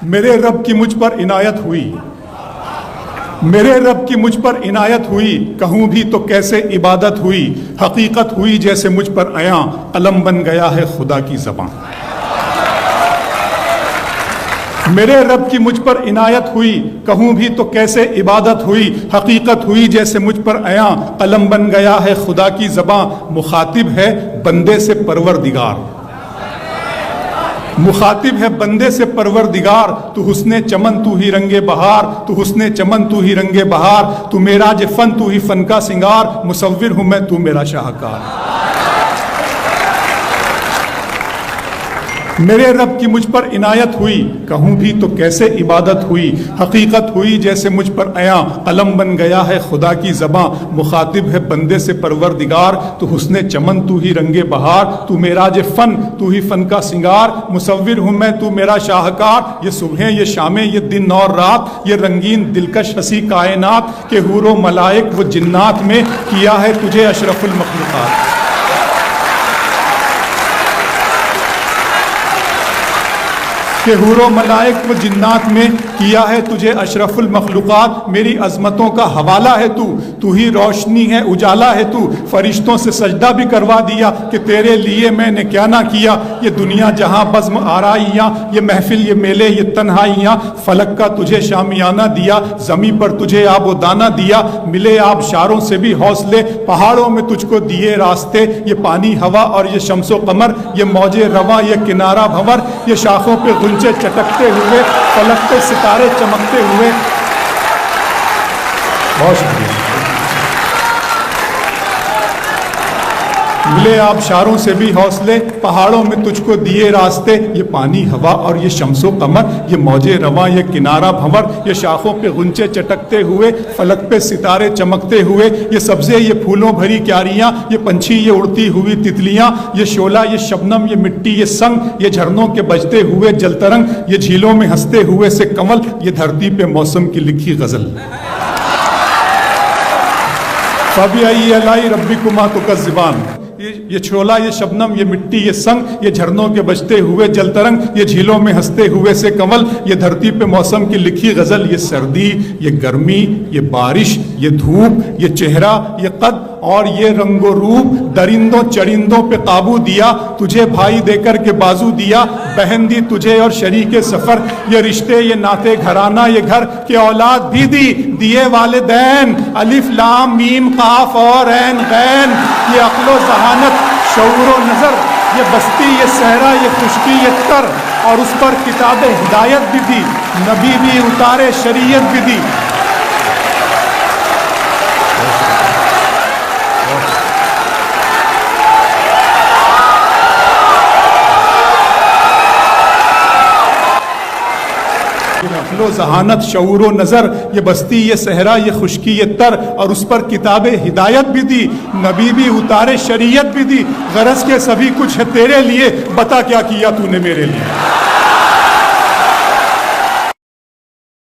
میرے رب کی مجھ پر عنایت ہوئی، میرے رب کی مجھ پر عنایت ہوئی، کہوں بھی تو کیسے عبادت ہوئی، حقیقت ہوئی جیسے مجھ پر عیاں، قلم بن گیا ہے خدا کی زبان۔ میرے رب کی مجھ پر عنایت ہوئی، کہوں بھی تو کیسے عبادت ہوئی، حقیقت ہوئی جیسے مجھ پر عیاں، قلم بن گیا ہے خدا کی زبان۔ مخاطب ہے بندے سے پروردگار، مخاطب ہے بندے سے پروردگار، تو حسن چمن تو ہی رنگ بہار، تو حسن چمن تو ہی رنگ بہار، تو میرا فن تو ہی فن کا سنگار، مصور ہوں میں تو میرا شاہکار۔ میرے رب کی مجھ پر عنایت ہوئی، کہوں بھی تو کیسے عبادت ہوئی، حقیقت ہوئی جیسے مجھ پر عیاں، قلم بن گیا ہے خدا کی زباں۔ مخاطب ہے بندے سے پروردگار، تو حسن چمن تو ہی رنگ بہار، تو میراج فن تو ہی فن کا سنگار، مصور ہوں میں تو میرا شاہکار۔ یہ صبحیں یہ شامیں یہ دن اور رات، یہ رنگین دلکش ہنسی کائنات، کہ حور و ملائک و جنات میں کیا ہے تجھے اشرف المخلوقات۔ کہ حور و ملائک و جنات میں کیا ہے تجھے اشرف المخلوقات۔ میری عظمتوں کا حوالہ ہے تو ہی روشنی ہے اجالا ہے تو، فرشتوں سے سجدہ بھی کروا دیا کہ تیرے لیے میں نے کیا نہ کیا۔ یہ دنیا جہاں بزم آرائیاں، یہ محفل یہ میلے یہ تنہائیاں، فلک کا تجھے شامیانہ دیا، زمیں پر تجھے آب و دانہ دیا، ملے آبشاروں سے بھی حوصلے، پہاڑوں میں تجھ کو دیے راستے، یہ پانی ہوا اور یہ شمس و قمر، یہ موج رواں یہ کنارہ بھنور، یہ شاخوں پہ غنچے چٹکتے ہوئے، فلک پہ ستارے چمکتے ہوئے۔ بہت شکریہ۔ ملے آبشاروں سے بھی حوصلے، پہاڑوں میں تجھ کو دیے راستے، یہ پانی ہوا اور یہ شمس و قمر، یہ موج رواں یہ کنارہ بھنور، یہ شاخوں پہ غنچے چٹکتے ہوئے، فلک پہ ستارے چمکتے ہوئے، یہ سبزے یہ پھولوں بھری کیاریاں، یہ پنچھی یہ اڑتی ہوئی تتلیاں، یہ شعلہ یہ شبنم یہ مٹی یہ سنگ، یہ جھرنوں کے بجتے ہوئے جل ترنگ، یہ جھیلوں میں ہنستے ہوئے سے کنول، یہ دھرتی پہ موسم کی لکھی غزل۔ فَبِأَيِّ آلَاءِ رَبِّكُمَا تُكَذِّبَانِ، یہ چھولا یہ شبنم یہ مٹی یہ سنگ، یہ جھرنوں کے بجتے ہوئے جل ترنگ، یہ جھیلوں میں ہنستے ہوئے سے کنول، یہ دھرتی پہ موسم کی لکھی غزل۔ یہ سردی یہ گرمی یہ بارش یہ دھوپ یہ چہرہ یہ قد اور یہ رنگ و روپ، درندوں چرندوں پہ قابو دیا، تجھے بھائی دے کر کے بازو دیا، بہن دی تجھے اور شریک سفر، یہ رشتے یہ ناتے گھرانہ یہ گھر، کہ اولاد بھی دیے والدین، الف لام میم قاف اور عین غین، یہ عقل و ذہانت شعور و نظر، یہ بستی یہ صحرا یہ خشکی یہ تر، اور اس پر کتاب ہدایت بھی دی، نبی بھی اتارے شریعت بھی دی۔ عقل و ذہانت شعور و نظر، یہ بستی یہ صحرا یہ خشکی یہ تر، اور اس پر کتاب ہدایت بھی دی، نبی بھی اتارے شریعت بھی دی، غرض کے سبھی کچھ ہے تیرے لیے، بتا کیا کیا تو نے میرے لیے۔